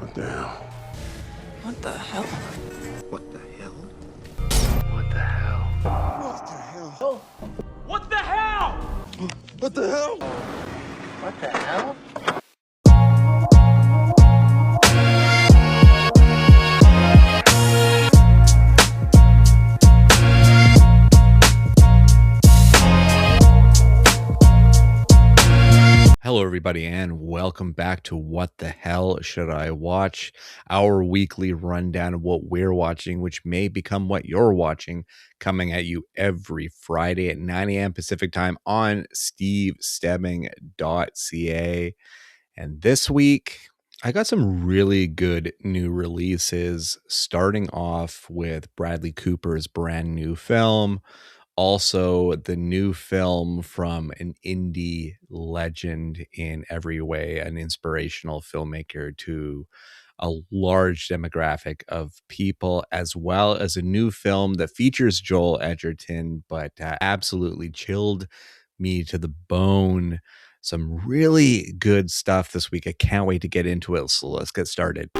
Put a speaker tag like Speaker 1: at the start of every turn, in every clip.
Speaker 1: What the hell?
Speaker 2: What the hell?
Speaker 1: What the hell?
Speaker 3: What the hell?
Speaker 1: What the hell?
Speaker 3: What the hell?
Speaker 1: What the hell?
Speaker 3: What the hell?
Speaker 4: Hello, everybody, and welcome back to What the Hell Should I Watch? Our weekly rundown of what we're watching, which may become what you're watching, coming at you every Friday at 9 a.m. Pacific time on stevestebbing.ca. And this week, I got some really good new releases, starting off with Bradley Cooper's brand new film. Also, the new film from an indie legend in every way, an inspirational filmmaker to a large demographic of people, as well as a new film that features Joel Edgerton, but absolutely chilled me to the bone. Some really good stuff this week. I can't wait to get into it. So let's get started.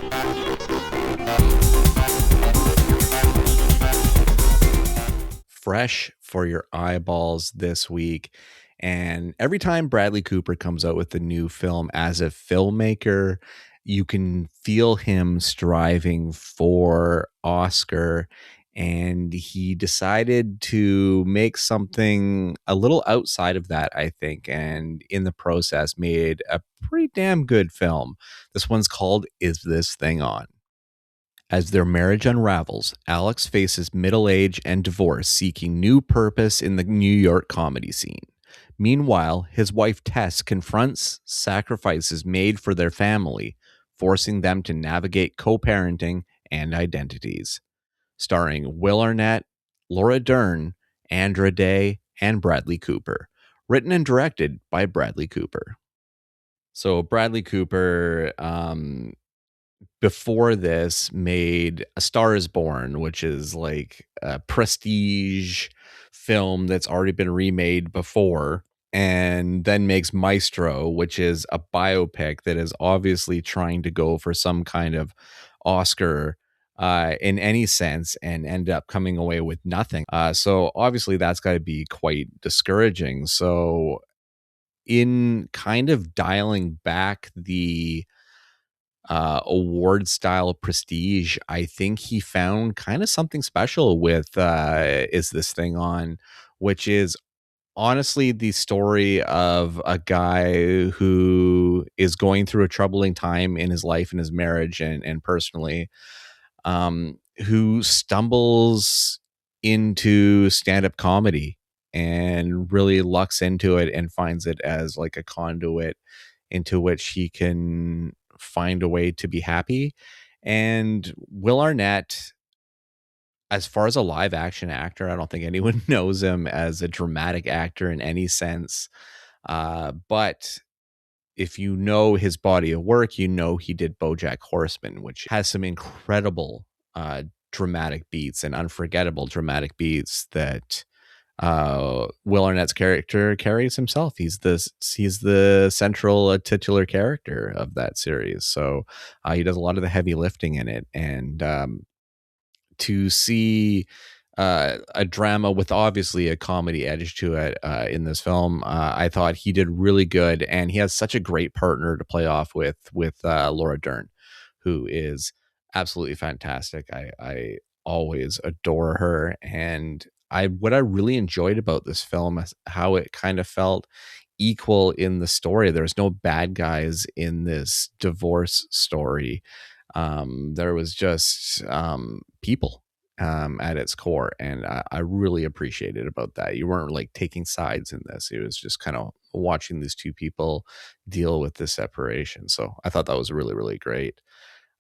Speaker 4: Fresh for your eyeballs this week. And every time Bradley Cooper comes out with a new film as a filmmaker, you can feel him striving for Oscar. And he decided to make something a little outside of that, I think, and in the process made a pretty damn good film. This one's called Is This Thing On? As their marriage unravels, Alex faces middle age and divorce, seeking new purpose in the New York comedy scene. Meanwhile, his wife Tess confronts sacrifices made for their family, forcing them to navigate co-parenting and identities. Starring Will Arnett, Laura Dern, Andra Day, and Bradley Cooper. Written and directed by Bradley Cooper. So Bradley Cooper, before this, made A Star Is Born, which is like a prestige film that's already been remade before, and then makes Maestro, which is a biopic that is obviously trying to go for some kind of Oscar in any sense, and end up coming away with nothing. So obviously that's got to be quite discouraging. So in kind of dialing back the award style prestige, I think he found kind of something special with Is This Thing On, which is honestly the story of a guy who is going through a troubling time in his life and his marriage and personally, who stumbles into stand-up comedy and really lucks into it and finds it as like a conduit into which he can find a way to be happy. And Will Arnett, as far as a live action actor, I don't think anyone knows him as a dramatic actor in any sense. But if you know his body of work, you know he did BoJack Horseman, which has some incredible dramatic beats and unforgettable dramatic beats that Will Arnett's character carries himself. He's the central titular character of that series. So he does a lot of the heavy lifting in it. And to see a drama with obviously a comedy edge to it in this film, I thought he did really good. And he has such a great partner to play off with Laura Dern, who is absolutely fantastic. I always adore her. And what I really enjoyed about this film is how it kind of felt equal in the story. There's no bad guys in this divorce story. There was just people at its core, and I really appreciated about that. You weren't like taking sides in this. It was just kind of watching these two people deal with this separation. So I thought that was really, really great.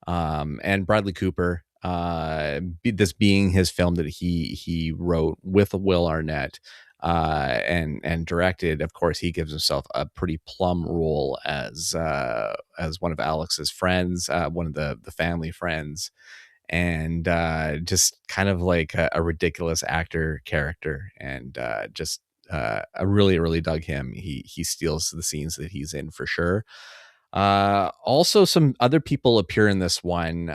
Speaker 4: And Bradley Cooper, this being his film that he wrote with Will Arnett and directed, of course, he gives himself a pretty plum role as one of Alex's friends, one of the family friends, and just kind of like a ridiculous actor character, and I really dug him. He steals the scenes that he's in for sure. Also, some other people appear in this one.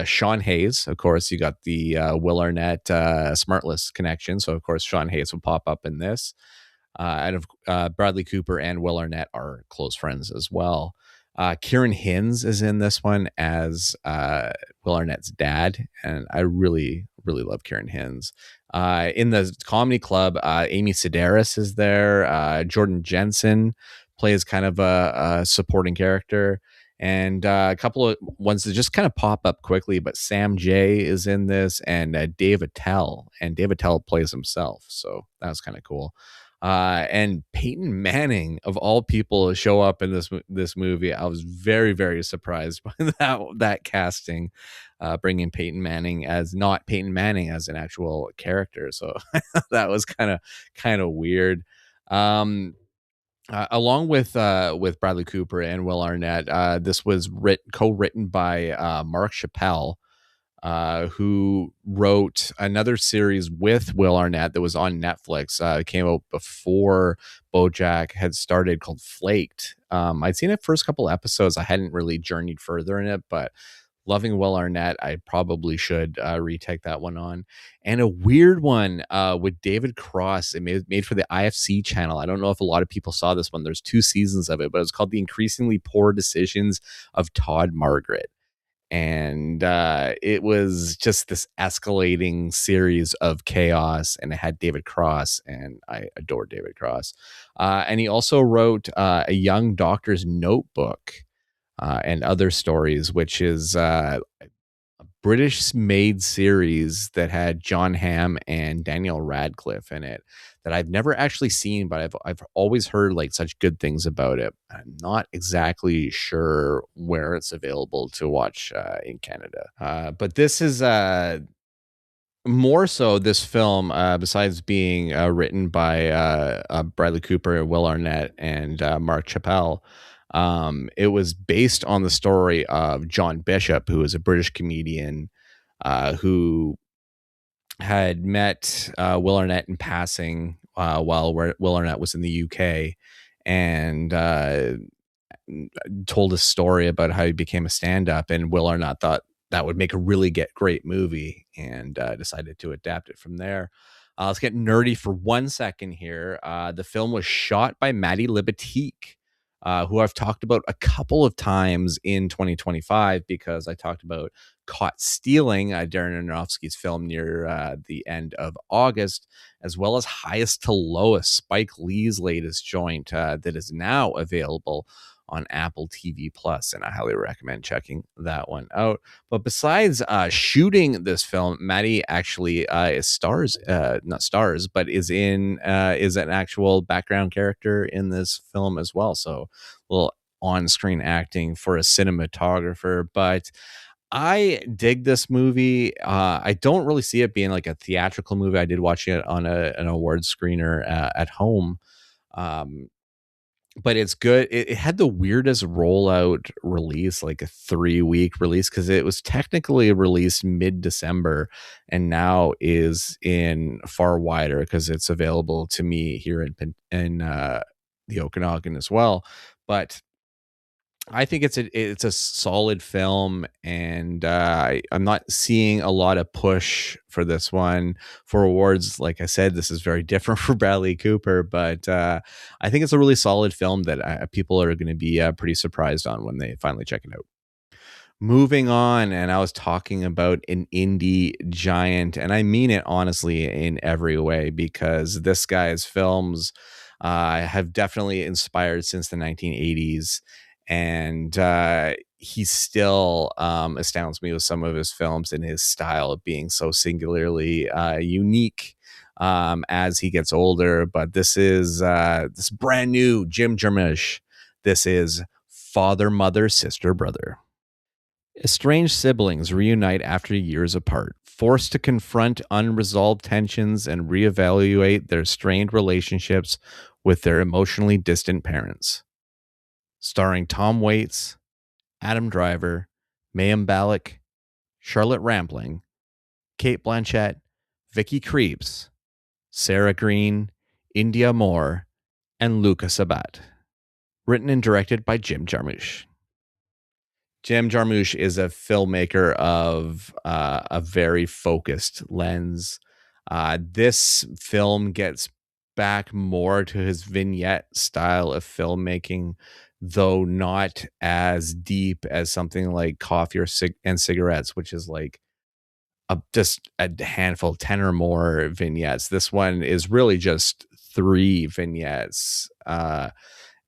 Speaker 4: Sean Hayes, of course, you got the Will Arnett Smartless connection. So, of course, Sean Hayes will pop up in this. Bradley Cooper and Will Arnett are close friends as well. Kieran Hins is in this one as Will Arnett's dad, and I really, really love Kieran Hins. In the comedy club, Amy Sedaris is there. Jordan Jensen plays kind of a supporting character, and a couple of ones that just kind of pop up quickly. But Sam Jay is in this, and Dave Attell, and Dave Attell plays himself, so that was kind of cool. And Peyton Manning, of all people, show up in this movie. I was very, very surprised by that casting, bringing Peyton Manning as not Peyton Manning as an actual character. So that was kind of weird. Along with Bradley Cooper and Will Arnett, this was co-written by Mark Chappelle, who wrote another series with Will Arnett that was on Netflix. It came out before BoJack had started, called Flaked. I'd seen it first couple episodes. I hadn't really journeyed further in it, but loving Will Arnett, I probably should retake that one on. And a weird one with David Cross. It made for the IFC channel. I don't know if a lot of people saw this one. There's 2 seasons of it, but it's called The Increasingly Poor Decisions of Todd Margaret. And it was just this escalating series of chaos, and it had David Cross, and I adore David Cross. And he also wrote A Young Doctor's Notebook and Other Stories, which is a British-made series that had John Hamm and Daniel Radcliffe in it, that I've never actually seen, but I've always heard like such good things about it. I'm not exactly sure where it's available to watch in Canada, but this is more so this film, besides being written by Bradley Cooper, Will Arnett, and Mark Chappelle. It was based on the story of John Bishop, who is a British comedian who had met Will Arnett in passing while Will Arnett was in the UK, and told a story about how he became a stand-up, and Will Arnett thought that would make a really great movie, and decided to adapt it from there. Let's get nerdy for 1 second here. The film was shot by Maddie Libatique, who I've talked about a couple of times in 2025, because I talked about Caught Stealing, Darren Aronofsky's film, near the end of August, as well as Highest to Lowest, Spike Lee's latest joint that is now available on Apple TV Plus, and I highly recommend checking that one out. But besides shooting this film, Maddie actually not stars, but is an actual background character in this film as well. So a little on-screen acting for a cinematographer. But I dig this movie. I don't really see it being like a theatrical movie. I did watch it on an awards screener at home. But it's good. It had the weirdest rollout release, like a 3-week release, because it was technically released mid-December and now is in far wider, because it's available to me here in the Okanagan as well. But I think it's a solid film, and I'm not seeing a lot of push for this one for awards. Like I said, this is very different for Bradley Cooper, but I think it's a really solid film that people are going to be pretty surprised on when they finally check it out. Moving on, and I was talking about an indie giant, and I mean it honestly in every way, because this guy's films have definitely inspired since the 1980s. And he still astounds me with some of his films and his style being so singularly unique as he gets older. But this is this brand new Jim Jarmusch. This is Father, Mother, Sister, Brother. Estranged siblings reunite after years apart, forced to confront unresolved tensions and reevaluate their strained relationships with their emotionally distant parents. Starring Tom Waits, Adam Driver, Mayim Bialik, Charlotte Rampling, Cate Blanchett, Vicky Krieps, Sarah Green, India Moore, and Luca Sabat. Written and directed by Jim Jarmusch. Jim Jarmusch is a filmmaker of a very focused lens. This film gets back more to his vignette style of filmmaking, though not as deep as something like Coffee and Cigarettes, which is like just a handful, 10 or more vignettes. This one is really just 3 vignettes.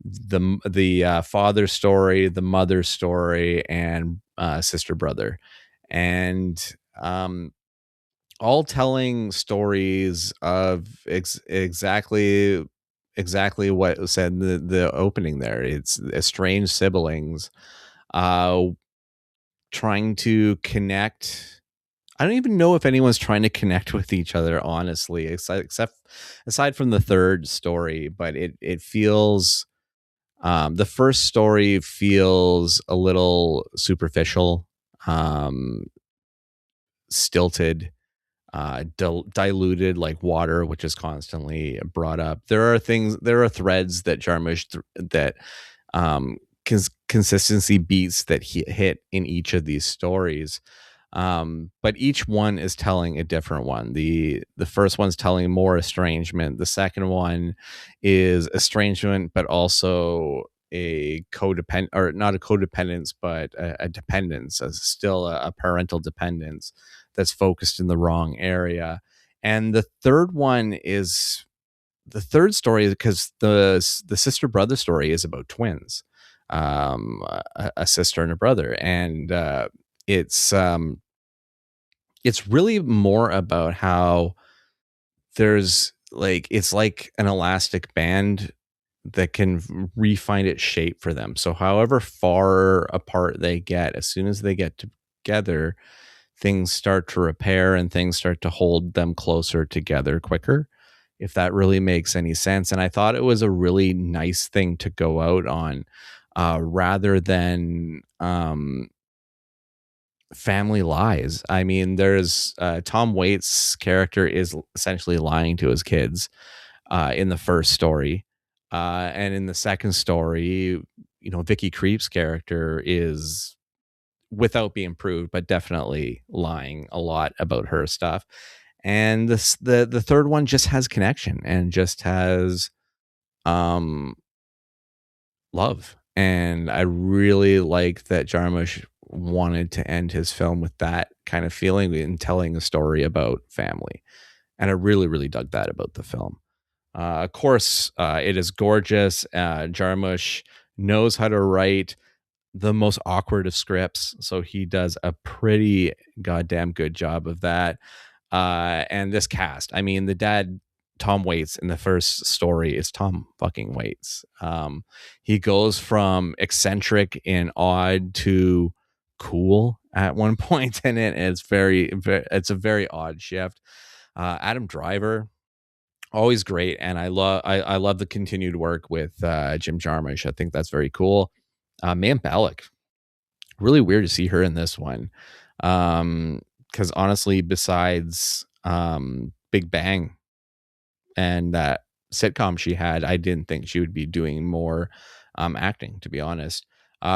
Speaker 4: The father story, the mother story, and sister brother, and all telling stories of exactly what was said in the opening there. It's estranged siblings trying to connect. I don't even know if anyone's trying to connect with each other, honestly, except aside from the third story. But it feels, the first story feels a little superficial, stilted, diluted like water, which is constantly brought up. There are threads that Jarmusch that consistency beats that he hit in each of these stories. But each one is telling a different one. The first one's telling more estrangement. The second one is estrangement, but also a codependent, or not a codependence, but a dependence, still a parental dependence that's focused in the wrong area. And the third one is the third story, because the sister brother story is about twins, a sister and a brother, and it's really more about how there's like, it's like an elastic band that can refine its shape for them. So however far apart they get, as soon as they get together, things start to repair and things start to hold them closer together quicker, if that really makes any sense. And I thought it was a really nice thing to go out on, rather than family lies. I mean, there's Tom Waits' character is essentially lying to his kids in the first story, and in the second story, Vicky Creep's character is, without being proved, but definitely lying a lot about her stuff. And the third one just has connection and just has love. And I really like that Jarmusch wanted to end his film with that kind of feeling and telling a story about family. And I really, really dug that about the film. Of course, it is gorgeous. Jarmusch knows how to write the most awkward of scripts, so he does a pretty goddamn good job of that. And this cast, I mean, the dad, Tom Waits, in the first story is Tom fucking Waits. He goes from eccentric and odd to cool at one point in it, and it's a very odd shift. Adam Driver, always great, and I love the continued work with Jim Jarmusch. I think that's very cool. Mayim Bialik, really weird to see her in this one, because honestly, besides Big Bang and that sitcom she had, I didn't think she would be doing more acting, to be honest.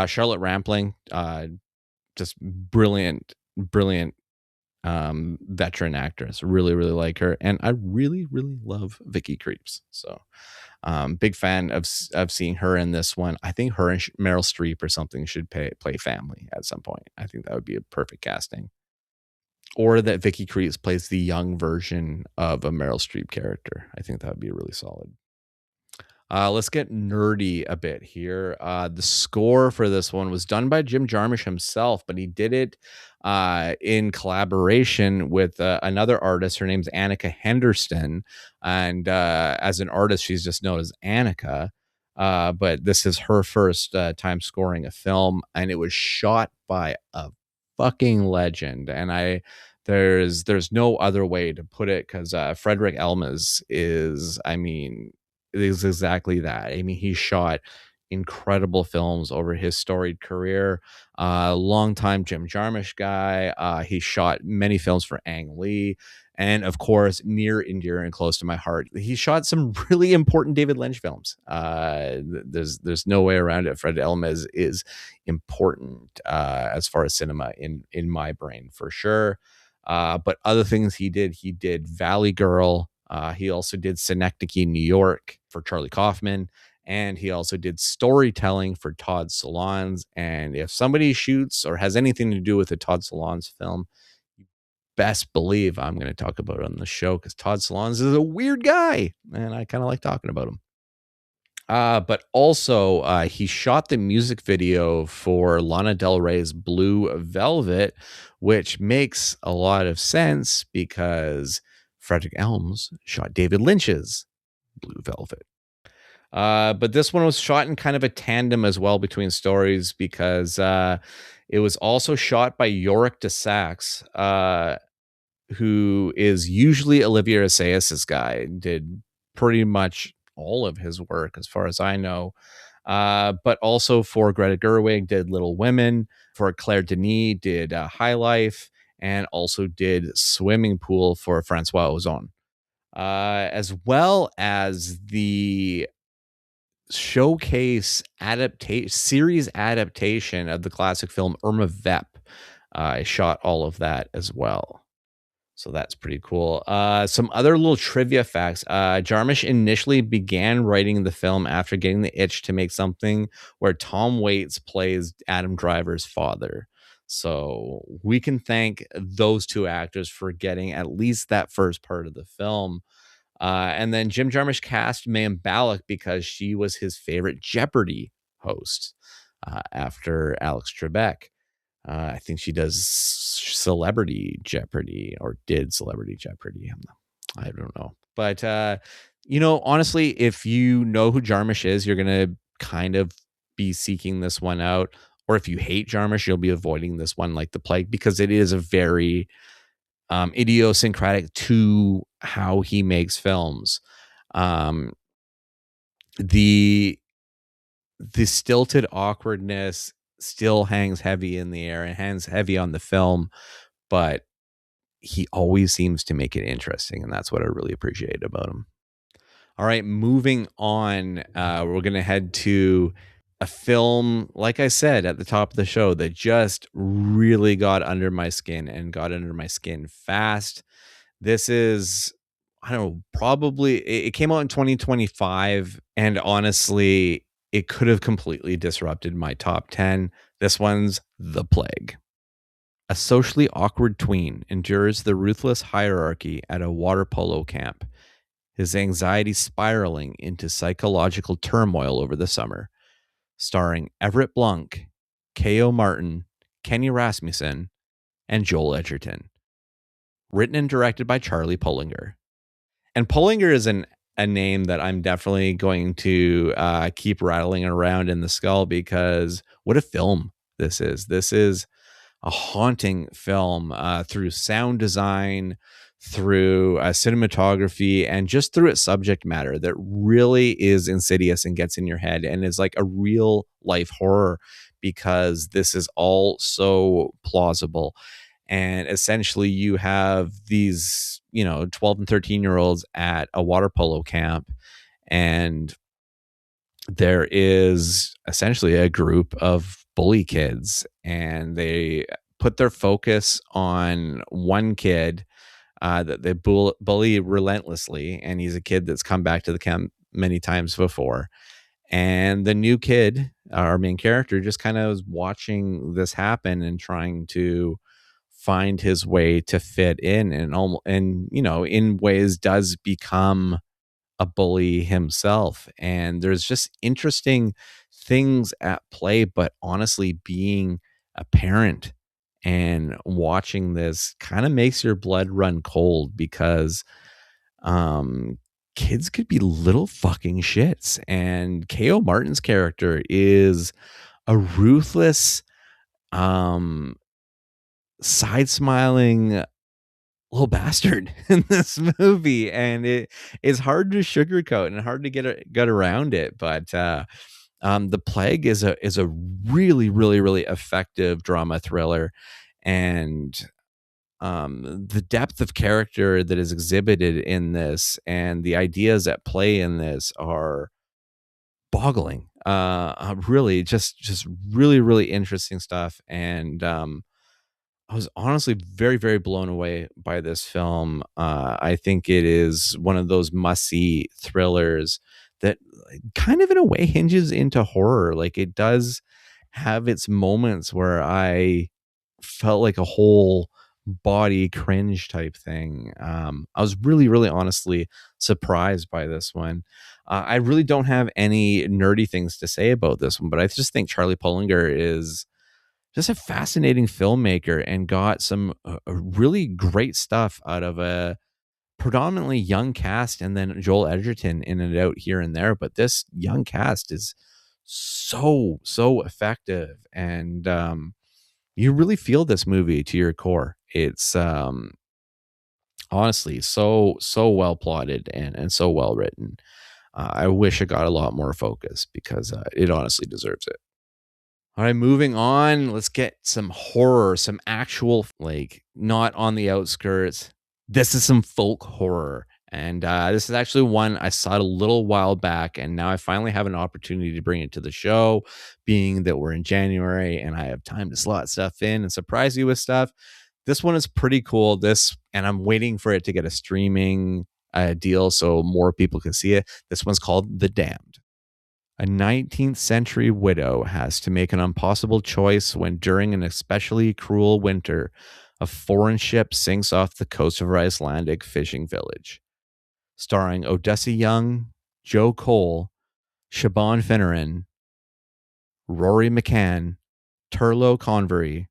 Speaker 4: Charlotte Rampling, just brilliant veteran actress. Really, really like her, and I really, really love Vicky Creeps. So big fan of seeing her in this one. I think her and Meryl Streep or something should play family at some point. I think that would be a perfect casting. Or that Vicky Creeps plays the young version of a Meryl Streep character. I think that would be really solid. Let's get nerdy a bit here. The score for this one was done by Jim Jarmusch himself, but he did it in collaboration with another artist. Her name's Annika Henderson, and as an artist, she's just known as Annika. But this is her first time scoring a film, and it was shot by a fucking legend. And there's no other way to put it, because Frederick Elmas is, I mean, it is exactly that. I mean, he shot incredible films over his storied career. Longtime Jim Jarmusch guy. He shot many films for Ang Lee, and of course, near and dear and close to my heart. He shot some really important David Lynch films. There's no way around it. Fred Elmes is important as far as cinema in my brain for sure. But other things he did Valley Girl. He also did Synecdoche, New York for Charlie Kaufman. And he also did storytelling for Todd Solondz. And if somebody shoots or has anything to do with a Todd Solondz film, best believe I'm going to talk about it on the show, because Todd Solondz is a weird guy and I kind of like talking about him. But also he shot the music video for Lana Del Rey's Blue Velvet, which makes a lot of sense because Frederick Elms shot David Lynch's Blue Velvet. But this one was shot in kind of a tandem as well between stories, because it was also shot by Yorick de Sax, who is usually Olivier Assayas' guy, did pretty much all of his work as far as I know. But also for Greta Gerwig did Little Women, for Claire Denis did High Life, and also did Swimming Pool for Francois Ozon. As well as the showcase series adaptation of the classic film Irma Vep. I shot all of that as well. So that's pretty cool. Some other little trivia facts. Jarmusch initially began writing the film after getting the itch to make something where Tom Waits plays Adam Driver's father. So we can thank those two actors for getting at least that first part of the film. And then Jim Jarmusch cast Mayim Bialik because she was his favorite Jeopardy host after Alex Trebek. I think she does Celebrity Jeopardy, or did Celebrity Jeopardy. I don't know. But, honestly, if you know who Jarmusch is, you're going to kind of be seeking this one out. Or if you hate Jarmusch, you'll be avoiding this one like the plague, because it is a very idiosyncratic to how he makes films. The stilted awkwardness still hangs heavy in the air and hangs heavy on the film, but he always seems to make it interesting, and that's what I really appreciate about him. All right, moving on, we're going to head to a film, like I said at the top of the show, that just really got under my skin and got under my skin fast. This is, I don't know, probably, it came out in 2025, and honestly, it could have completely disrupted my top 10. This one's The Plague. A socially awkward tween endures the ruthless hierarchy at a water polo camp, his anxiety spiraling into psychological turmoil over the summer. Starring Everett Blunk, K.O. Martin, Kenny Rasmussen, and Joel Edgerton. Written and directed by Charlie Pullinger. And Pullinger is a name that I'm definitely going to keep rattling around in the skull, because what a film this is. This is a haunting film through sound design, through cinematography, and just through its subject matter that really is insidious and gets in your head and is like a real life horror, because this is all so plausible. And essentially you have these, 12 and 13-year-olds at a water polo camp, and there is essentially a group of bully kids, and they put their focus on one kid that they bully relentlessly, and he's a kid that's come back to the camp many times before. And the new kid, our main character, just kind of is watching this happen and trying to find his way to fit in, and in ways does become a bully himself. And there's just interesting things at play, but honestly, being a parent and watching this kind of makes your blood run cold, because kids could be little fucking shits. And K.O. Martin's character is a ruthless, side smiling little bastard in this movie, and it is hard to sugarcoat and hard to get around it. But The Plague is a really, really, really effective drama thriller, and the depth of character that is exhibited in this and the ideas at play in this are boggling. Really, just really, really interesting stuff. And I was honestly very, very blown away by this film. I think it is one of those must-see thrillers that kind of in a way hinges into horror. Like it does have its moments where I felt like a whole body cringe type thing. I was really, really honestly surprised by this one. I really don't have any nerdy things to say about this one, but I just think Charlie Pullinger is just a fascinating filmmaker and got some really great stuff out of a predominantly young cast, and then Joel Edgerton in and out here and there. But this young cast is so effective, and you really feel this movie to your core. It's honestly so well plotted and so well written. I wish it got a lot more focus because it honestly deserves it. All right, moving on. Let's get some horror, some actual, like, not on the outskirts. This is some folk horror. And this is actually one I saw it a little while back, and now I finally have an opportunity to bring it to the show, being that we're in January and I have time to slot stuff in and surprise you with stuff. This one is pretty cool. And I'm waiting for it to get a streaming deal so more people can see it. This one's called The Damned. A 19th century widow has to make an impossible choice when, during an especially cruel winter, a foreign ship sinks off the coast of her Icelandic fishing village. Starring Odessa Young, Joe Cole, Siobhan Finneran, Rory McCann, Turlo Convery,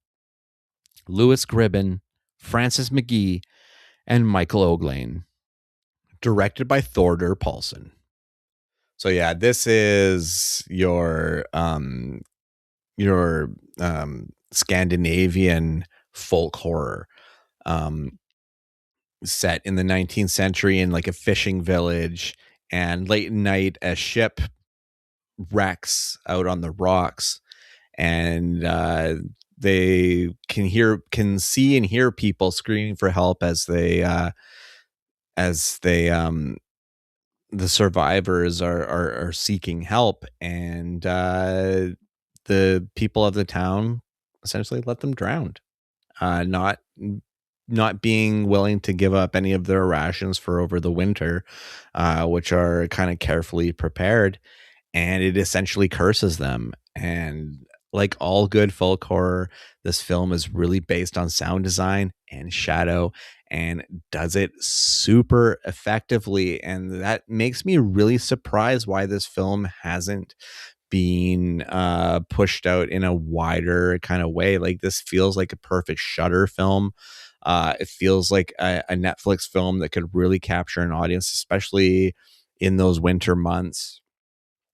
Speaker 4: Lewis Gribben, Francis McGee, and Michael O'Glane. Directed by Thorder Paulson. So yeah, this is your Scandinavian folk horror, set in the 19th century in like a fishing village, and late at night a ship wrecks out on the rocks, and they can see and hear people screaming for help as the survivors are seeking help, and the people of the town essentially let them drown, not being willing to give up any of their rations for over the winter, which are kind of carefully prepared, and it essentially curses them. And like all good folk horror, this film is really based on sound design and shadow, and does it super effectively. And that makes me really surprised why this film hasn't been pushed out in a wider kind of way. Like, this feels like a perfect Shudder film. It feels like a Netflix film that could really capture an audience, especially in those winter months.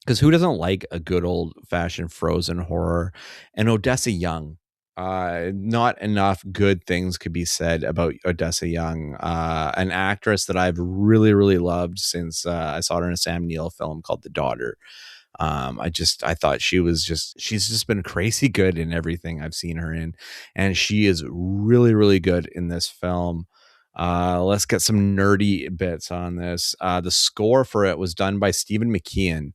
Speaker 4: Because who doesn't like a good old fashioned frozen horror? And Odessa Young, not enough good things could be said about Odessa Young, an actress that I've really, really loved since I saw her in a Sam Neill film called The Daughter. I thought she's just been crazy good in everything I've seen her in. And she is really, really good in this film. Let's get some nerdy bits on this. The score for it was done by Stephen McKeon,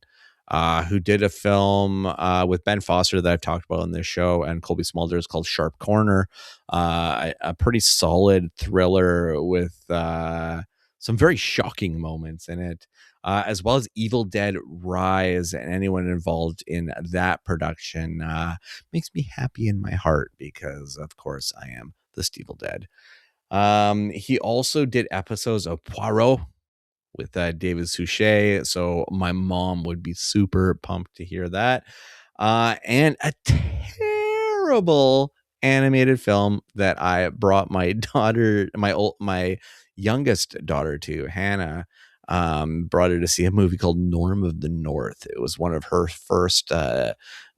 Speaker 4: who did a film with Ben Foster that I've talked about on this show, and Colby Smulders, called Sharp Corner, a pretty solid thriller with some very shocking moments in it, as well as Evil Dead Rise, and anyone involved in that production makes me happy in my heart because, of course, I am the Evil Dead. He also did episodes of Poirot with David Suchet, so my mom would be super pumped to hear that. And a terrible animated film that I brought my daughter, my youngest daughter, to Hannah. Brought her to see a movie called Norm of the North. It was one of her first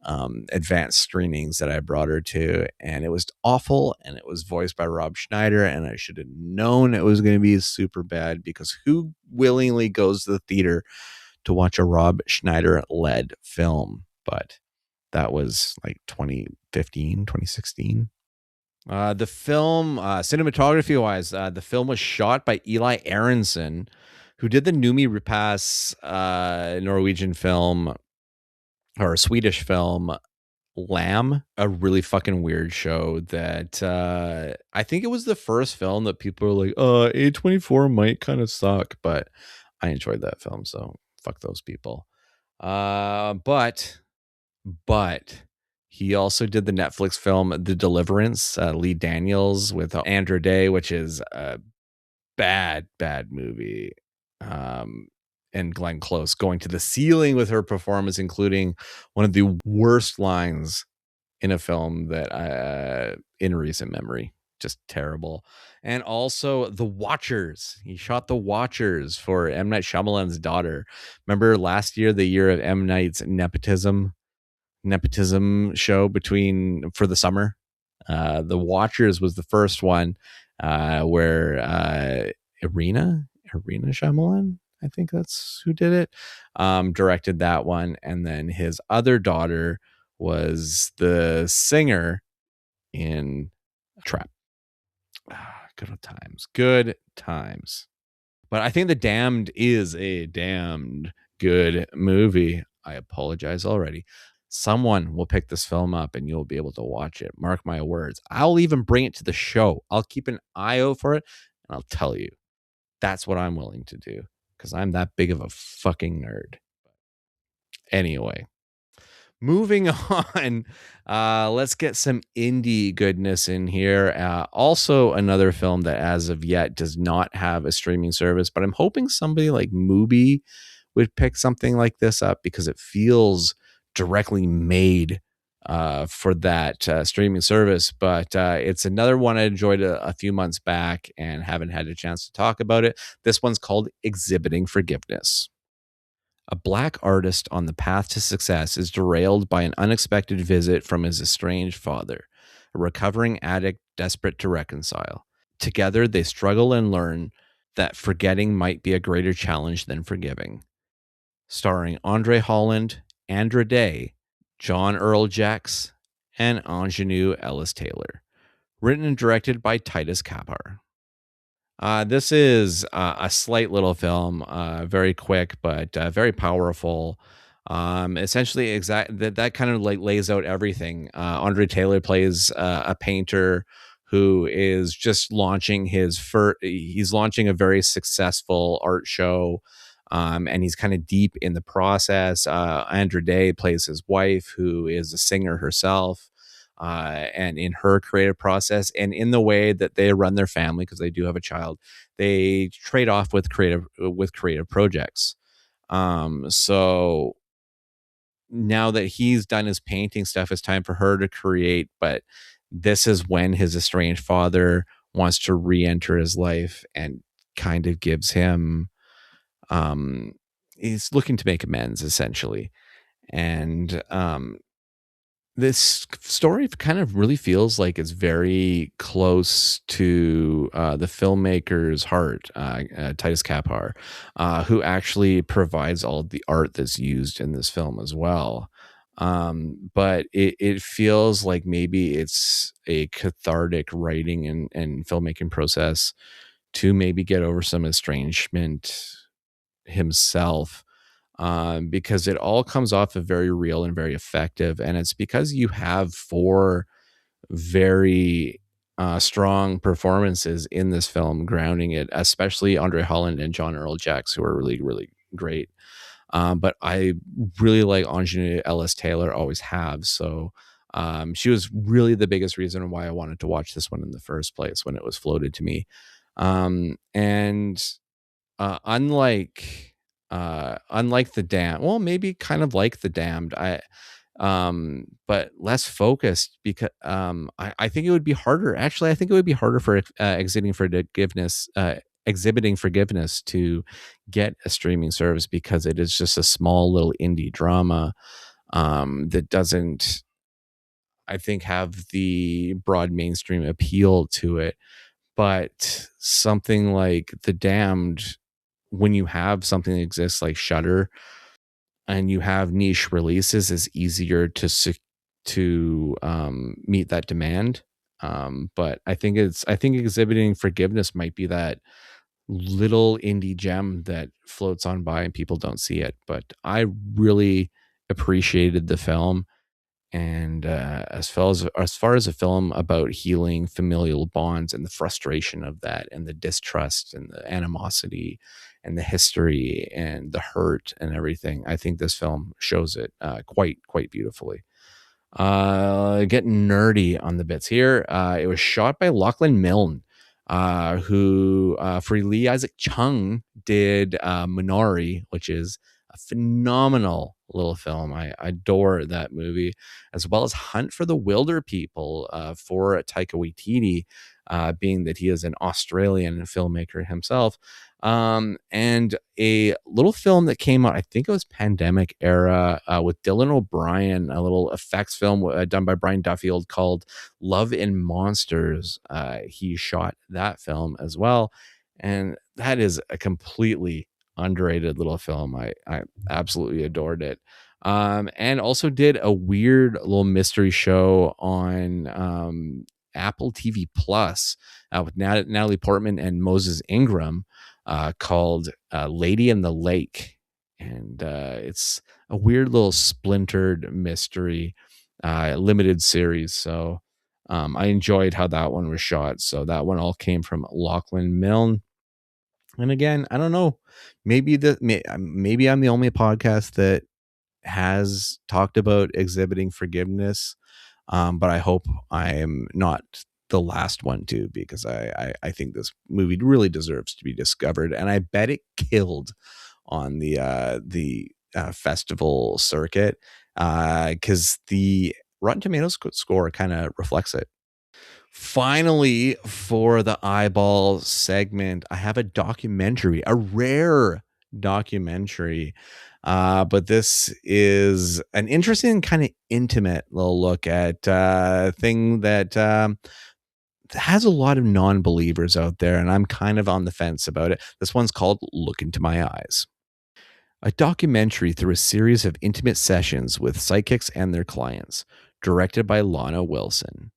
Speaker 4: advanced screenings that I brought her to, and it was awful, and it was voiced by Rob Schneider, and I should have known it was going to be super bad, because who willingly goes to the theater to watch a Rob Schneider led film? But that was like 2015, 2016. The film, cinematography wise, the film was shot by Eli Aronson, who did the Numi Rapace Norwegian film or Swedish film Lamb, a really fucking weird show that I think it was the first film that people were like, A24 might kind of suck, but I enjoyed that film, so fuck those people. But he also did the Netflix film The Deliverance, Lee Daniels with Andra Day, which is a bad movie. And Glenn Close going to the ceiling with her performance, including one of the worst lines in a film that in recent memory. Just terrible. And also The Watchers. He shot The Watchers for M. Night Shyamalan's daughter. Remember last year, the year of M. Night's nepotism show for the summer? The Watchers was the first one where Irina Shyamalan, I think that's who did it, directed that one. And then his other daughter was the singer in Trap. Good times. But I think The Damned is a damned good movie. I apologize already. Someone will pick this film up and you'll be able to watch it. Mark my words. I'll even bring it to the show. I'll keep an eye out for it and I'll tell you. That's what I'm willing to do because I'm that big of a fucking nerd. Anyway, moving on, let's get some indie goodness in here. Also, another film that as of yet does not have a streaming service, but I'm hoping somebody like Mubi would pick something like this up because it feels directly made for that streaming service. But it's another one I enjoyed a few months back and haven't had a chance to talk about it. This one's called Exhibiting Forgiveness. A black artist on the path to success is derailed by an unexpected visit from his estranged father, a recovering addict desperate to reconcile. Together, they struggle and learn that forgetting might be a greater challenge than forgiving. Starring Andre Holland, Andra Day, John Earl Jacks, and Ingenue Ellis Taylor. Written and directed by Titus Kapar. This is a slight little film, very quick, but very powerful. Essentially, that kind of like lays out everything. Andre Taylor plays a painter who is just launching he's launching a very successful art show. And he's kind of deep in the process. Andra Day plays his wife, who is a singer herself. And in her creative process and in the way that they run their family, because they do have a child, they trade off with creative projects. So now that he's done his painting stuff, it's time for her to create. But this is when his estranged father wants to re-enter his life and kind of gives him, he's looking to make amends essentially. And, this story kind of really feels like it's very close to the filmmaker's heart, Titus Kapar, who actually provides all of the art that's used in this film as well. But it feels like maybe it's a cathartic writing and filmmaking process to maybe get over some estrangement himself. Because it all comes off of very real and very effective. And it's because you have 4 very strong performances in this film grounding it, especially Andre Holland and John Earl Jacks, who are really, really great. But I really like Ingenue Ellis Taylor, always have. So she was really the biggest reason why I wanted to watch this one in the first place when it was floated to me. Unlike The Damned, well, maybe kind of like The Damned, but less focused because I think it would be harder. Actually, I think it would be harder for exhibiting forgiveness to get a streaming service because it is just a small little indie drama that doesn't, I think, have the broad mainstream appeal to it. But something like The Damned, when you have something that exists like Shudder and you have niche releases, is easier to meet that demand. But I think Exhibiting Forgiveness might be that little indie gem that floats on by and people don't see it. But I really appreciated the film. And as far as a film about healing familial bonds and the frustration of that, and the distrust and the animosity and the history and the hurt and everything, I think this film shows it quite beautifully. Getting nerdy on the bits here. It was shot by Lachlan Milne, who for Lee Isaac Chung did Minari, which is a phenomenal little film. I adore that movie, as well as Hunt for the Wilder People for Taika Waititi, being that he is an Australian filmmaker himself. And a little film that came out, I think it was pandemic era, with Dylan O'Brien, a little effects film done by Brian Duffield called Love and Monsters. He shot that film as well. And that is a completely underrated little film. I absolutely adored it. And also did a weird little mystery show on Apple TV Plus with Natalie Portman and Moses Ingram, called Lady in the Lake. And it's a weird little splintered mystery limited series. So I enjoyed how that one was shot. So that one all came from Lachlan Milne. And again, I don't know, maybe I'm the only podcast that has talked about Exhibiting Forgiveness, but I hope I am not the last one to, because I think this movie really deserves to be discovered, and I bet it killed on the festival circuit, because the Rotten Tomatoes score kind of reflects it. Finally, for the eyeball segment, I have a documentary, a rare documentary. But this is an interesting, kind of intimate little look at a thing that has a lot of non-believers out there, and I'm kind of on the fence about it. This one's called Look Into My Eyes. A documentary through a series of intimate sessions with psychics and their clients, directed by Lana Wilson.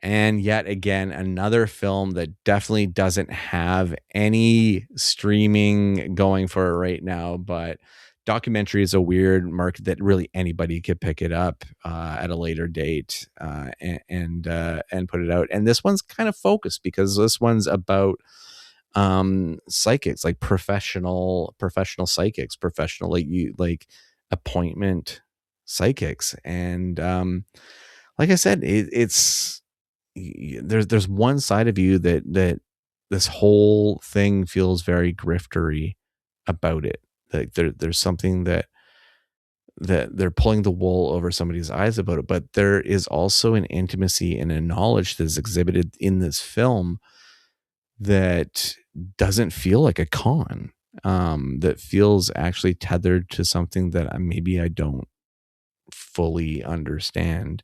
Speaker 4: And yet again, another film that definitely doesn't have any streaming going for it right now. But documentary is a weird market that really anybody could pick it up at a later date and put it out. And this one's kind of focused because this one's about psychics, like professional psychics, like appointment psychics. And like I said, there's one side of you that this whole thing feels very griftery about it. Like there's something that they're pulling the wool over somebody's eyes about it, but there is also an intimacy and a knowledge that is exhibited in this film that doesn't feel like a con, that feels actually tethered to something that maybe I don't fully understand.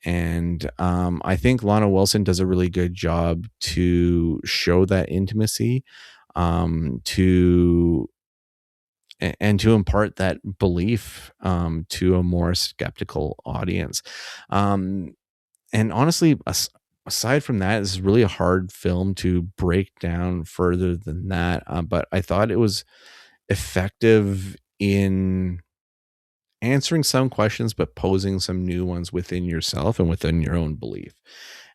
Speaker 4: And I think Lana Wilson does a really good job to show that intimacy, to impart that belief to a more skeptical audience. And honestly, aside from that, this is really a hard film to break down further than that. But I thought it was effective in answering some questions, but posing some new ones within yourself and within your own belief.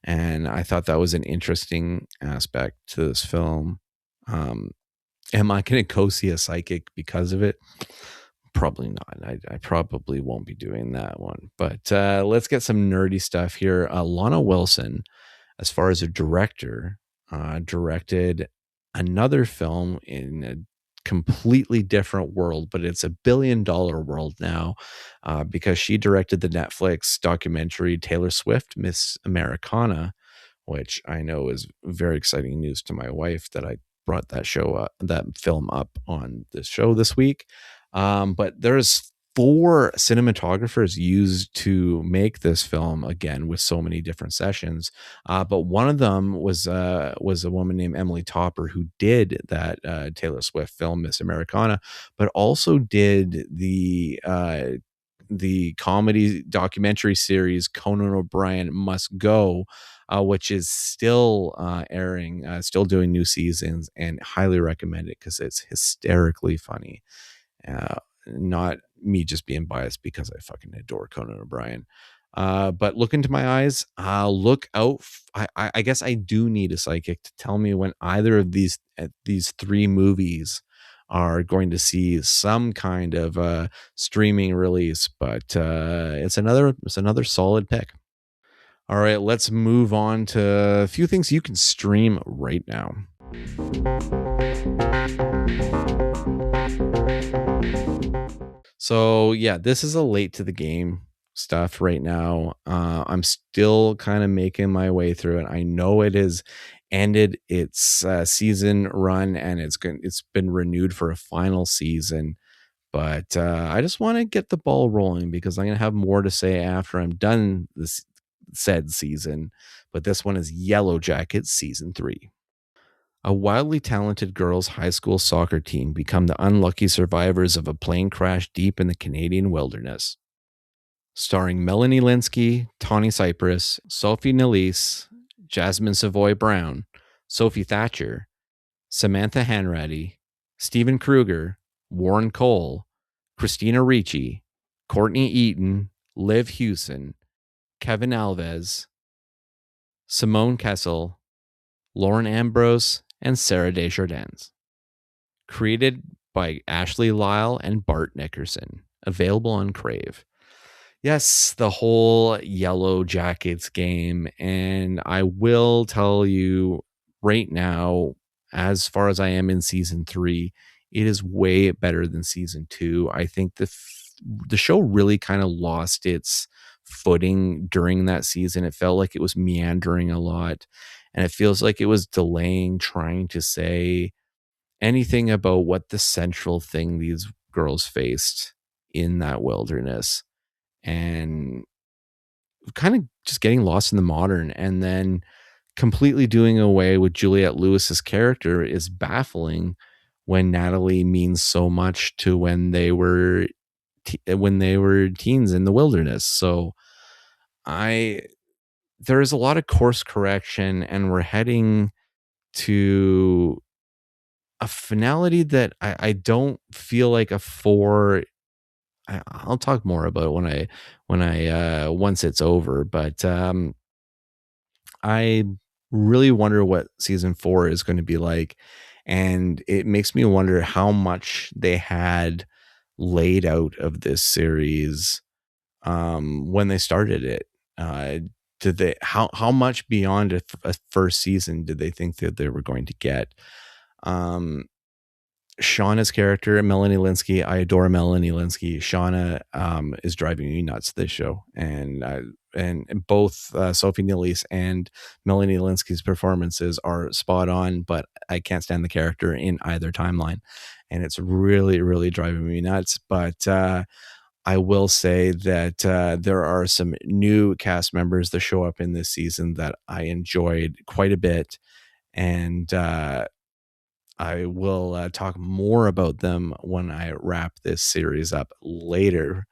Speaker 4: And I thought that was an interesting aspect to this film. Am I going to go see a psychic because of it? Probably not. I probably won't be doing that one. But let's get some nerdy stuff here. Lana Wilson, as far as a director, directed another film in a completely different world, but it's $1 billion world now, because she directed the Netflix documentary Taylor Swift, Miss Americana, which I know is very exciting news to my wife that I brought that film up on this show this week. But there's 4 cinematographers used to make this film, again with so many different sessions. But one of them was a woman named Emily Topper, who did that Taylor Swift film Miss Americana, but also did the the comedy documentary series Conan O'Brien Must Go, which is still airing, still doing new seasons, and highly recommend it because it's hysterically funny. Not me just being biased because I fucking adore Conan O'Brien. But look into my eyes. Look out. I guess I do need a psychic to tell me when either of these three movies are going to see some kind of streaming release. But it's another solid pick. All right, let's move on to a few things you can stream right now. So yeah, this is a late to the game stuff right now. I'm still kind of making my way through it. I know it has ended its season run and it's been renewed for a final season, but I just want to get the ball rolling because I'm going to have more to say after I'm done this said season. But this one is Yellow Jackets season 3. A wildly talented girls' high school soccer team become the unlucky survivors of a plane crash deep in the Canadian wilderness. Starring Melanie Linsky, Tawny Cypress, Sophie Nélisse, Jasmine Savoy Brown, Sophie Thatcher, Samantha Hanratty, Stephen Kruger, Warren Cole, Christina Ricci, Courtney Eaton, Liv Hewson, Kevin Alves, Simone Kessel, Lauren Ambrose, and Sarah Desjardins. Created by Ashley Lyle and Bart Nickerson. Available on Crave. Yes, the whole Yellow Jackets game. And I will tell you right now, as far as I am in season 3, it is way better than season 2. I think the show really kind of lost its footing during that season. It felt like it was meandering a lot. And it feels like it was delaying trying to say anything about what the central thing these girls faced in that wilderness, and kind of just getting lost in the modern, and then completely doing away with Juliette Lewis's character is baffling when Natalie means so much to when they were teens in the wilderness. So there is a lot of course correction, and we're heading to a finality that I don't feel like a 4. I'll talk more about it when I once it's over, but I really wonder what season 4 is going to be like, and it makes me wonder how much they had laid out of this series when they started it. Did they how much beyond a first season did they think that they were going to get? Shauna's character, Melanie Linsky, I adore Melanie Linsky. Shauna is driving me nuts this show, and both Sophie Nélisse and Melanie Linsky's performances are spot on, but I can't stand the character in either timeline, and it's really, really driving me nuts. But I will say that there are some new cast members that show up in this season that I enjoyed quite a bit, and I will talk more about them when I wrap this series up later.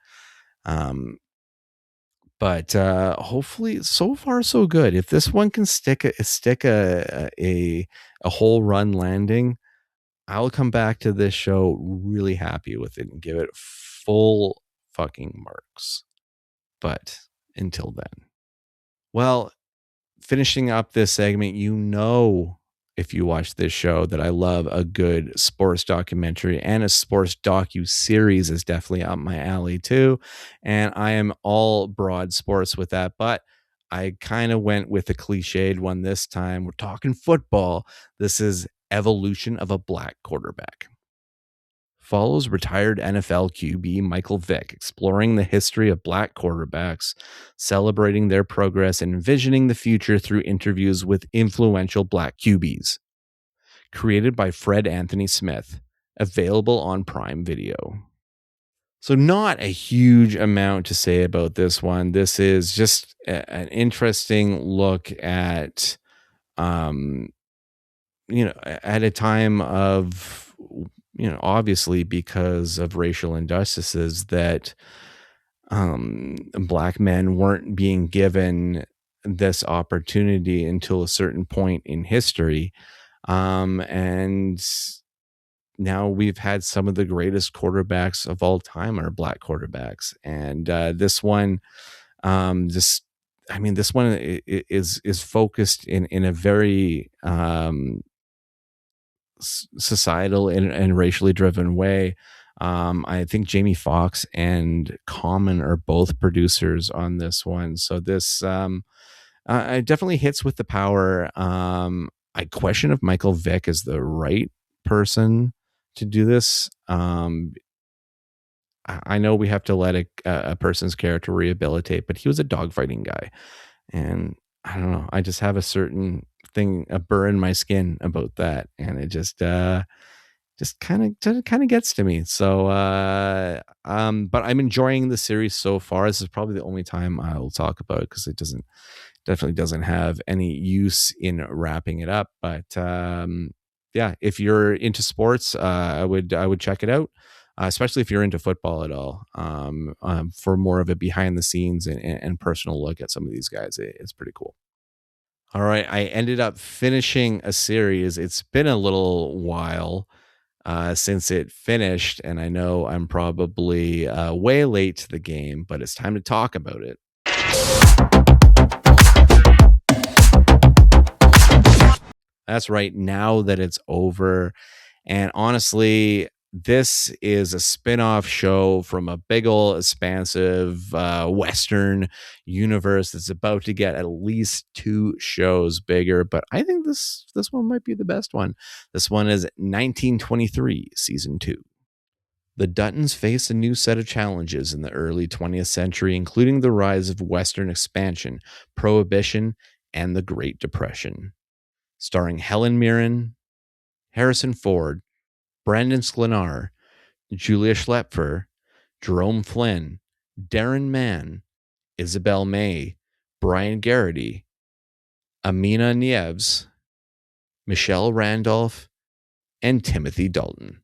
Speaker 4: But hopefully, so far so good. If this one can stick a whole run landing, I'll come back to this show really happy with it and give it full fucking marks. But until then, well, finishing up this segment, if you watch this show that I love a good sports documentary, and a sports docu-series is definitely up my alley too. And I am all broad sports with that, but I kind of went with a cliched one this time. We're talking football. This is Evolution of a Black Quarterback. Follows retired NFL QB Michael Vick exploring the history of black quarterbacks, celebrating their progress, and envisioning the future through interviews with influential black QBs. Created by Fred Anthony Smith. Available on Prime Video. So not a huge amount to say about this one. This is just an interesting look at, at a time of, obviously because of racial injustices, that black men weren't being given this opportunity until a certain point in history. And now we've had some of the greatest quarterbacks of all time are black quarterbacks. And this one, this one is focused in a very societal and racially driven way. I think Jamie Foxx and Common are both producers on this one, so this it definitely hits with the power. I question if Michael Vick is the right person to do this. I know we have to let a person's character rehabilitate, but he was a dogfighting guy, and I don't know. I just have a certain thing, a burr in my skin about that, and it just kind of gets to me. So but I'm enjoying the series so far. This is probably the only time I'll talk about it because it definitely doesn't have any use in wrapping it up. But yeah, if you're into sports, I would check it out, especially if you're into football at all. For more of a behind the scenes and personal look at some of these guys, it's pretty cool. All right, I ended up finishing a series. It's been a little while since it finished, and I know I'm probably way late to the game, but it's time to talk about it. That's right, now that it's over. And honestly, this is a spin-off show from a big old expansive Western universe that's about to get at least 2 shows bigger. But I think this one might be the best one. This one is 1923, season 2. The Duttons face a new set of challenges in the early 20th century, including the rise of Western expansion, Prohibition, and the Great Depression. Starring Helen Mirren, Harrison Ford, Brandon Sklenar, Julia Schlepfer, Jerome Flynn, Darren Mann, Isabel May, Brian Garrity, Amina Nieves, Michelle Randolph, and Timothy Dalton.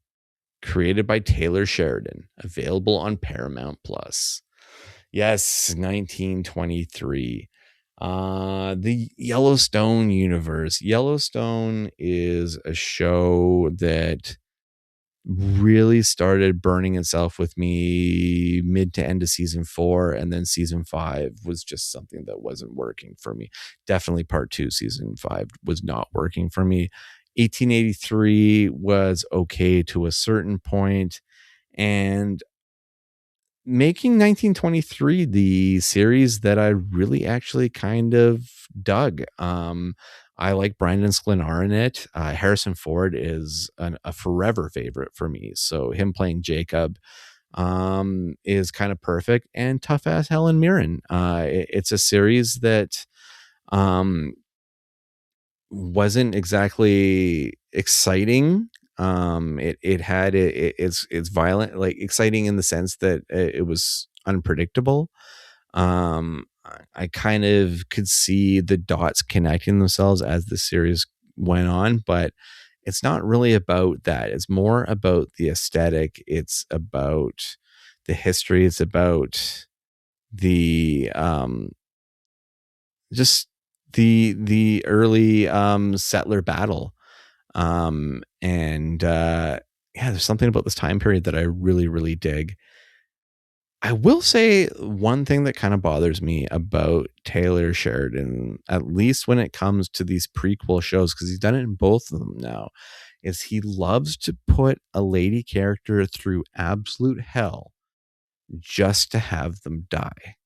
Speaker 4: Created by Taylor Sheridan, available on Paramount Plus. Yes, 1923. The Yellowstone universe. Yellowstone is a show that really started burning itself with me mid to end of season 4, and then season 5 was just something that wasn't working for me. Definitely part 2, season 5 was not working for me. 1883 was okay to a certain point, and making 1923 the series that I really actually kind of dug. I like Brandon Sklenar in it. Harrison Ford is a forever favorite for me, so him playing Jacob is kind of perfect. And tough ass Helen Mirren. It's a series that wasn't exactly exciting. It had it's violent, like exciting in the sense that it was unpredictable. I kind of could see the dots connecting themselves as the series went on, but it's not really about that. It's more about the aesthetic. It's about the history. It's about the just the early settler battle. And yeah, there's something about this time period that I really, really dig. I will say one thing that kind of bothers me about Taylor Sheridan, at least when it comes to these prequel shows, because he's done it in both of them now, is he loves to put a lady character through absolute hell just to have them die.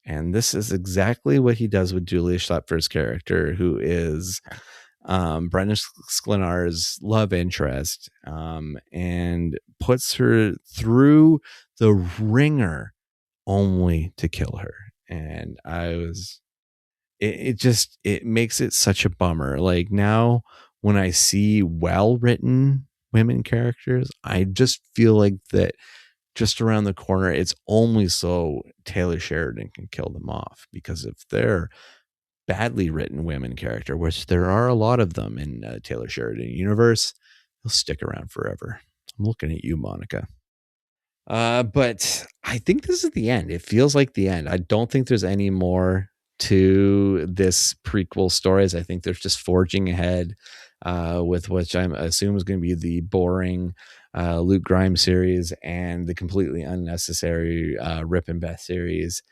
Speaker 4: And this is exactly what he does with Julia Schlepfer's character, who is Brendan Sklenar's love interest, and puts her through the ringer only to kill her. And it makes it such a bummer. Like now when I see well-written women characters, I just feel like that just around the corner, it's only so Taylor Sheridan can kill them off, because if they're badly written women character, which there are a lot of them in Taylor Sheridan universe, they'll stick around forever. I'm looking at you, Monica. But I think this is the end. It feels like the end. I don't think there's any more to this prequel stories. I think they're just forging ahead with which I'm assuming is going to be the boring Luke Grimes series and the completely unnecessary Rip and Beth series.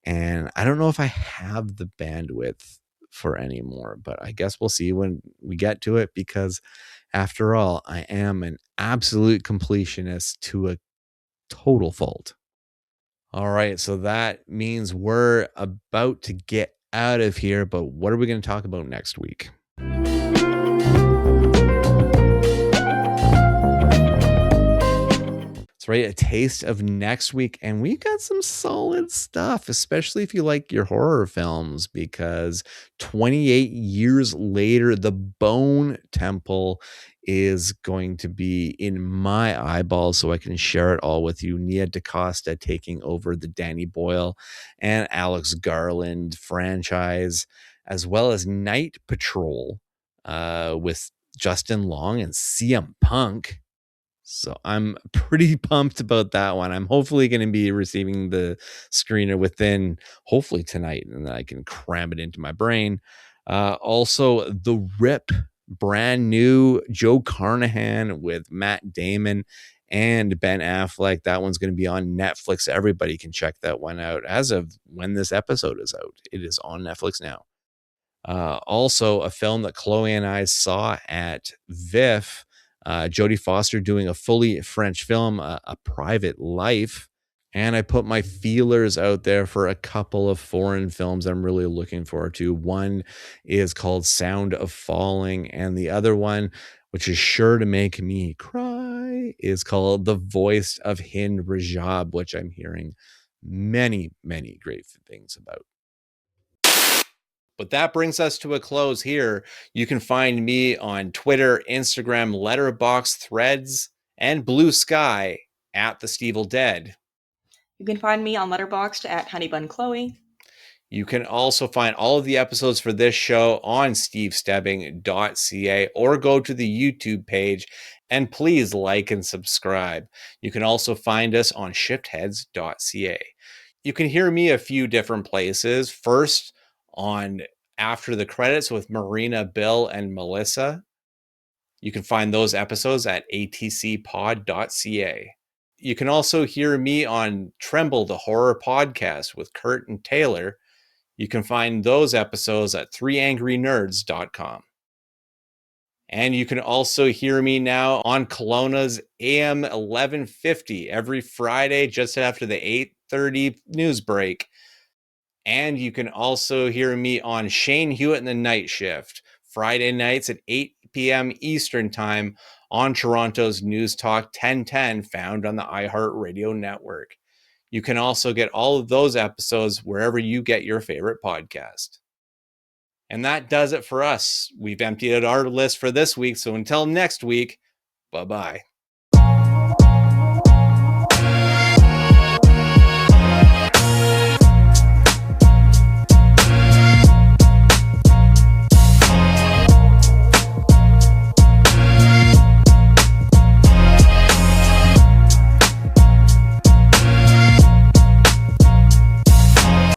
Speaker 4: And I don't know if I have the bandwidth for any more, but I guess we'll see when we get to it, because after all, I am an absolute completionist to a total fault. All right, so that means we're about to get out of here, but what are we going to talk about next week? That's right, a taste of next week, and we got some solid stuff, especially if you like your horror films, because 28 years later, The Bone Temple is going to be in my eyeballs, so I can share it all with you. Nia DaCosta taking over the Danny Boyle and Alex Garland franchise, as well as Night Patrol with Justin Long and CM Punk. So I'm pretty pumped about that one. I'm hopefully going to be receiving the screener within hopefully tonight, and then I can cram it into my brain. Also, The Rip, brand new Joe Carnahan with Matt Damon and Ben Affleck. That one's going to be on Netflix. Everybody can check that one out as of when this episode is out. It is on Netflix now. Also, a film that Chloe and I saw at VIFF. Jodie Foster doing a fully French film, A Private Life. And I put my feelers out there for a couple of foreign films I'm really looking forward to. One is called Sound of Falling, and the other one, which is sure to make me cry, is called The Voice of Hind Rajab, which I'm hearing many, many great things about. But that brings us to a close here. You can find me on Twitter, Instagram, Letterboxd, Threads, and Blue Sky at The Stevel Dead.
Speaker 2: You can find me on Letterboxd at HoneyBunChloe.
Speaker 4: You can also find all of the episodes for this show on stevestebbing.ca or go to the YouTube page, and please like and subscribe. You can also find us on shiftheads.ca. You can hear me a few different places. First, on After the Credits with Marina, Bill, and Melissa. You can find those episodes at atcpod.ca. You can also hear me on Tremble, the Horror Podcast with Kurt and Taylor. You can find those episodes at 3angrynerds.com. And you can also hear me now on Kelowna's AM 1150 every Friday just after the 8:30 news break. And you can also hear me on Shane Hewitt and the Night Shift, Friday nights at 8 p.m. Eastern Time on Toronto's News Talk 1010, found on the iHeartRadio network. You can also get all of those episodes wherever you get your favorite podcast. And that does it for us. We've emptied out our list for this week, so until next week, bye-bye.